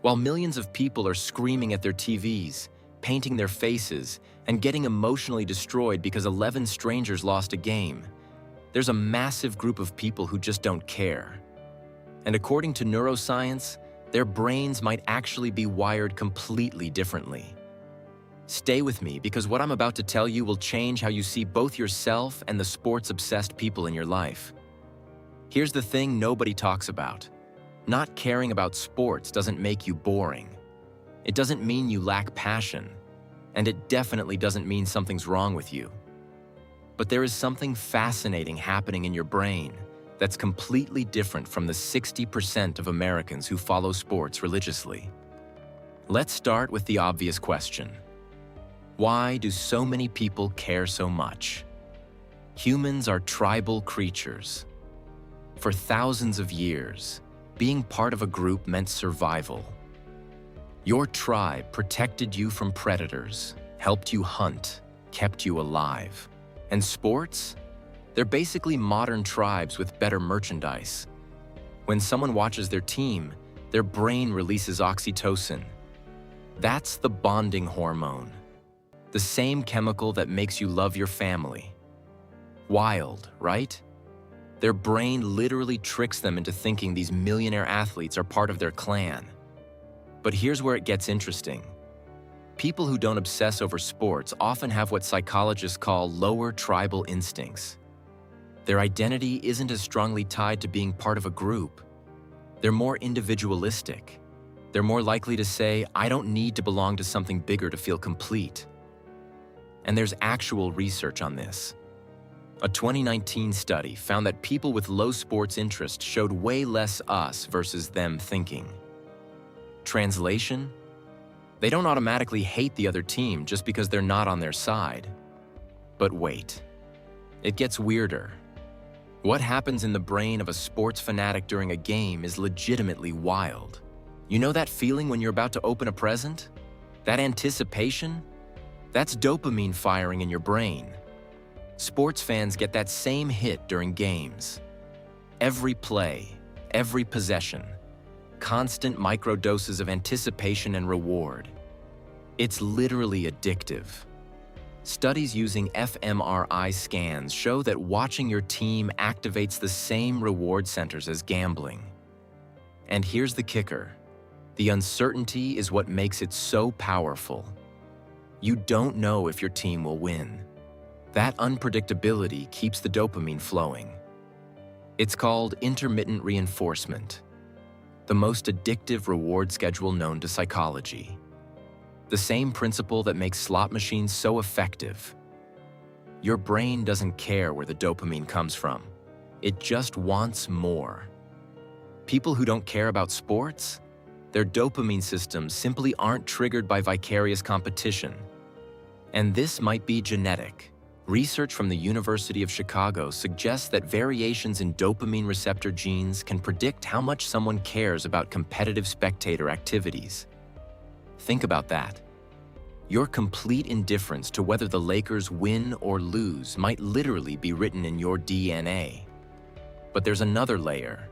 While millions of people are screaming at their TVs, painting their faces, and getting emotionally destroyed because 11 strangers lost a game, there's a massive group of people who just don't care. And according to neuroscience, their brains might actually be wired completely differently. Stay with me, because what I'm about to tell you will change how you see both yourself and the sports-obsessed people in your life. Here's the thing nobody talks about. Not caring about sports doesn't make you boring. It doesn't mean you lack passion, and it definitely doesn't mean something's wrong with you. But there is something fascinating happening in your brain that's completely different from the 60% of Americans who follow sports religiously. Let's start with the obvious question. Why do so many people care so much? Humans are tribal creatures. For thousands of years, being part of a group meant survival. Your tribe protected you from predators, helped you hunt, kept you alive. And sports? They're basically modern tribes with better merchandise. When someone watches their team, their brain releases oxytocin. That's the bonding hormone, the same chemical that makes you love your family. Wild, right? Their brain literally tricks them into thinking these millionaire athletes are part of their clan. But here's where it gets interesting. People who don't obsess over sports often have what psychologists call lower tribal instincts. Their identity isn't as strongly tied to being part of a group. They're more individualistic. They're more likely to say, I don't need to belong to something bigger to feel complete. And there's actual research on this. A 2019 study found that people with low sports interest showed way less us versus them thinking. Translation? They don't automatically hate the other team just because they're not on their side. But wait, it gets weirder. What happens in the brain of a sports fanatic during a game is legitimately wild. You know that feeling when you're about to open a present? That anticipation? That's dopamine firing in your brain. Sports fans get that same hit during games. Every play, every possession, constant microdoses of anticipation and reward. It's literally addictive. Studies using fMRI scans show that watching your team activates the same reward centers as gambling. And here's the kicker. The uncertainty is what makes it so powerful. You don't know if your team will win. That unpredictability keeps the dopamine flowing. It's called intermittent reinforcement, the most addictive reward schedule known to psychology. The same principle that makes slot machines so effective. Your brain doesn't care where the dopamine comes from. It just wants more. People who don't care about sports, their dopamine systems simply aren't triggered by vicarious competition. And this might be genetic. Research from the University of Chicago suggests that variations in dopamine receptor genes can predict how much someone cares about competitive spectator activities. Think about that. Your complete indifference to whether the Lakers win or lose might literally be written in your DNA. But there's another layer.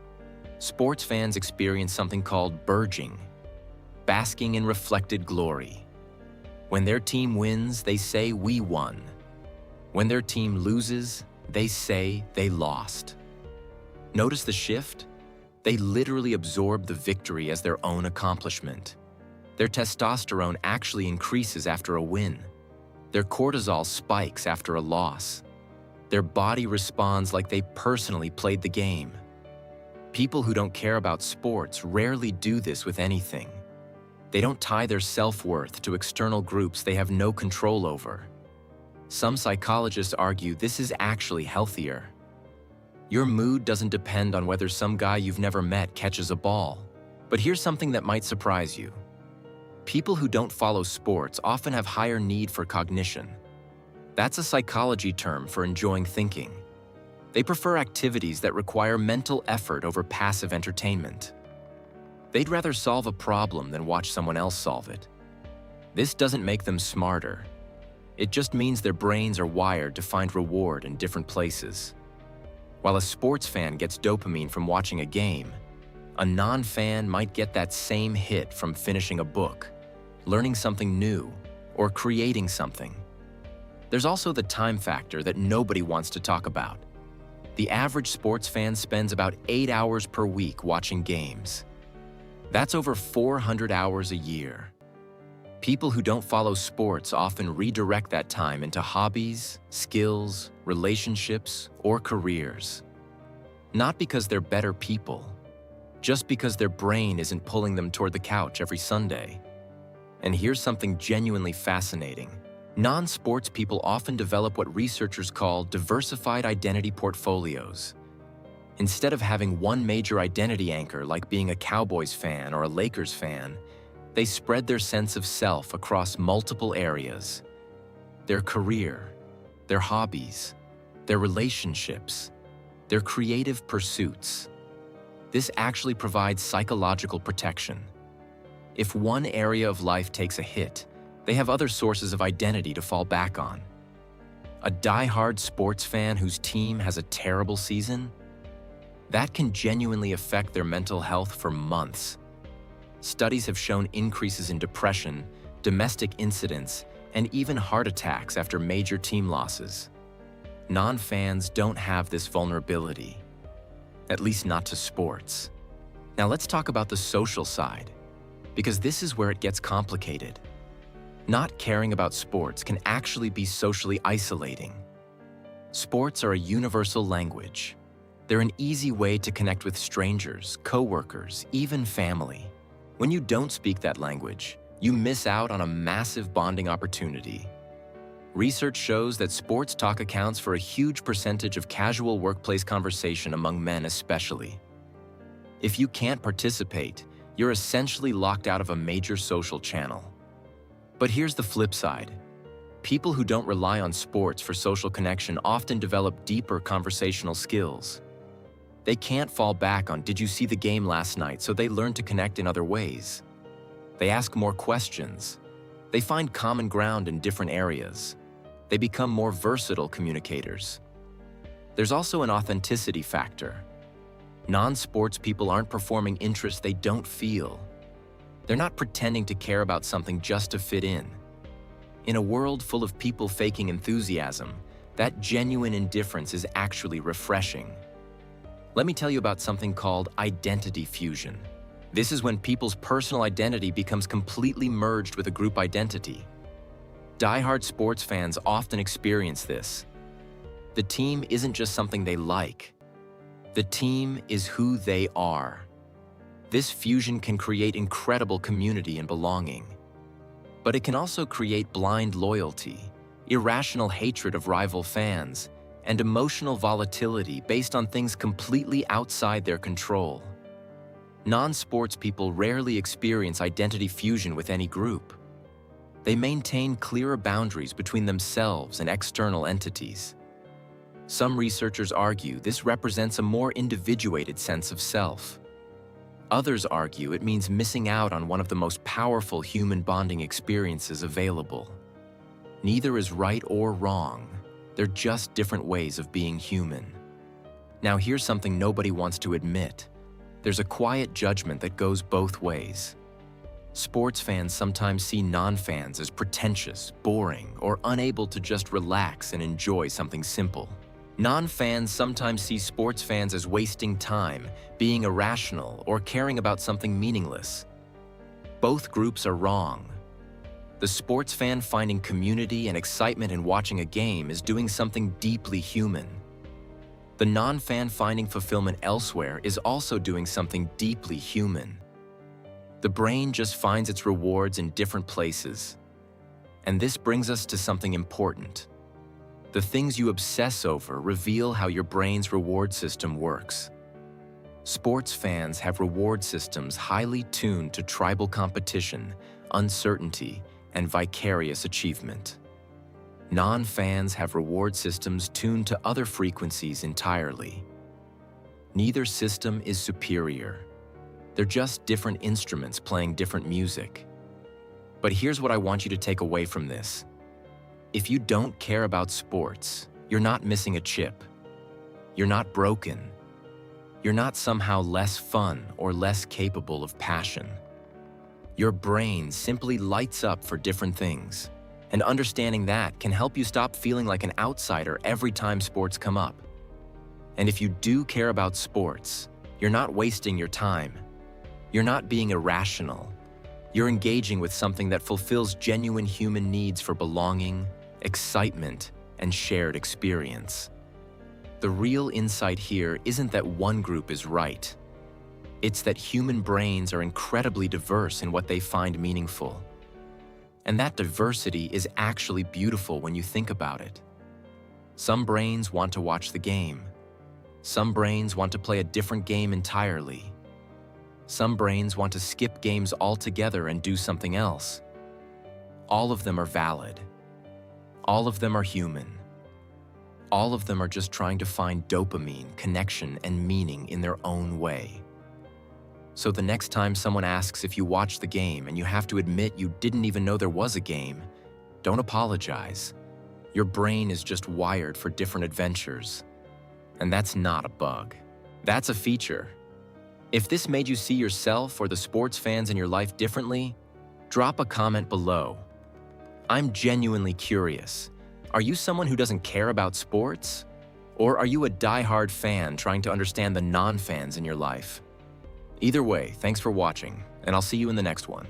Sports fans experience something called BIRGing, basking in reflected glory. When their team wins, they say, "We won." When their team loses, they say they lost. Notice the shift? They literally absorb the victory as their own accomplishment. Their testosterone actually increases after a win. Their cortisol spikes after a loss. Their body responds like they personally played the game. People who don't care about sports rarely do this with anything. They don't tie their self-worth to external groups they have no control over. Some psychologists argue this is actually healthier. Your mood doesn't depend on whether some guy you've never met catches a ball. But here's something that might surprise you. People who don't follow sports often have higher need for cognition. That's a psychology term for enjoying thinking. They prefer activities that require mental effort over passive entertainment. They'd rather solve a problem than watch someone else solve it. This doesn't make them smarter. It just means their brains are wired to find reward in different places. While a sports fan gets dopamine from watching a game, A non-fan might get that same hit from finishing a book, learning something new, or creating something. There's also the time factor that nobody wants to talk about. The average sports fan spends about 8 hours per week watching games. That's over 400 hours a year. People who don't follow sports often redirect that time into hobbies, skills, relationships, or careers. Not because they're better people, just because their brain isn't pulling them toward the couch every Sunday. And here's something genuinely fascinating. Non-sports people often develop what researchers call diversified identity portfolios. Instead of having one major identity anchor like being a Cowboys fan or a Lakers fan, they spread their sense of self across multiple areas. Their career, their hobbies, their relationships, their creative pursuits. This actually provides psychological protection. If one area of life takes a hit, they have other sources of identity to fall back on. A die-hard sports fan whose team has a terrible season? That can genuinely affect their mental health for months. Studies have shown increases in depression, domestic incidents, and even heart attacks after major team losses. Non-fans don't have this vulnerability, at least not to sports. Now let's talk about the social side, because this is where it gets complicated. Not caring about sports can actually be socially isolating. Sports are a universal language. They're an easy way to connect with strangers, coworkers, even family. When you don't speak that language, you miss out on a massive bonding opportunity. Research shows that sports talk accounts for a huge percentage of casual workplace conversation among men especially. If you can't participate, you're essentially locked out of a major social channel. But here's the flip side. People who don't rely on sports for social connection often develop deeper conversational skills. They can't fall back on "did you see the game last night?" so they learn to connect in other ways. They ask more questions. They find common ground in different areas. They become more versatile communicators. There's also an authenticity factor. Non-sports people aren't performing interests they don't feel. They're not pretending to care about something just to fit in. In a world full of people faking enthusiasm, that genuine indifference is actually refreshing. Let me tell you about something called identity fusion. This is when people's personal identity becomes completely merged with a group identity. Die-hard sports fans often experience this. The team isn't just something they like. The team is who they are. This fusion can create incredible community and belonging. But it can also create blind loyalty, irrational hatred of rival fans, and emotional volatility based on things completely outside their control. Non-sports people rarely experience identity fusion with any group. They maintain clearer boundaries between themselves and external entities. Some researchers argue this represents a more individuated sense of self. Others argue it means missing out on one of the most powerful human bonding experiences available. Neither is right or wrong. They're just different ways of being human. Now here's something nobody wants to admit. There's a quiet judgment that goes both ways. Sports fans sometimes see non-fans as pretentious, boring, or unable to just relax and enjoy something simple. Non-fans sometimes see sports fans as wasting time, being irrational, or caring about something meaningless. Both groups are wrong. The sports fan finding community and excitement in watching a game is doing something deeply human. The non-fan finding fulfillment elsewhere is also doing something deeply human. The brain just finds its rewards in different places. And this brings us to something important. The things you obsess over reveal how your brain's reward system works. Sports fans have reward systems highly tuned to tribal competition, uncertainty, and vicarious achievement. Non-fans have reward systems tuned to other frequencies entirely. Neither system is superior. They're just different instruments playing different music. But here's what I want you to take away from this. If you don't care about sports, you're not missing a chip. You're not broken. You're not somehow less fun or less capable of passion. Your brain simply lights up for different things, and understanding that can help you stop feeling like an outsider every time sports come up. And if you do care about sports, you're not wasting your time. You're not being irrational. You're engaging with something that fulfills genuine human needs for belonging, excitement, and shared experience. The real insight here isn't that one group is right. It's that human brains are incredibly diverse in what they find meaningful. And that diversity is actually beautiful when you think about it. Some brains want to watch the game. Some brains want to play a different game entirely. Some brains want to skip games altogether and do something else. All of them are valid. All of them are human. All of them are just trying to find dopamine, connection, and meaning in their own way. So the next time someone asks if you watched the game and you have to admit you didn't even know there was a game, don't apologize. Your brain is just wired for different adventures. And that's not a bug. That's a feature. If this made you see yourself or the sports fans in your life differently, drop a comment below. I'm genuinely curious. Are you someone who doesn't care about sports? Or are you a die-hard fan trying to understand the non-fans in your life? Either way, thanks for watching, and I'll see you in the next one.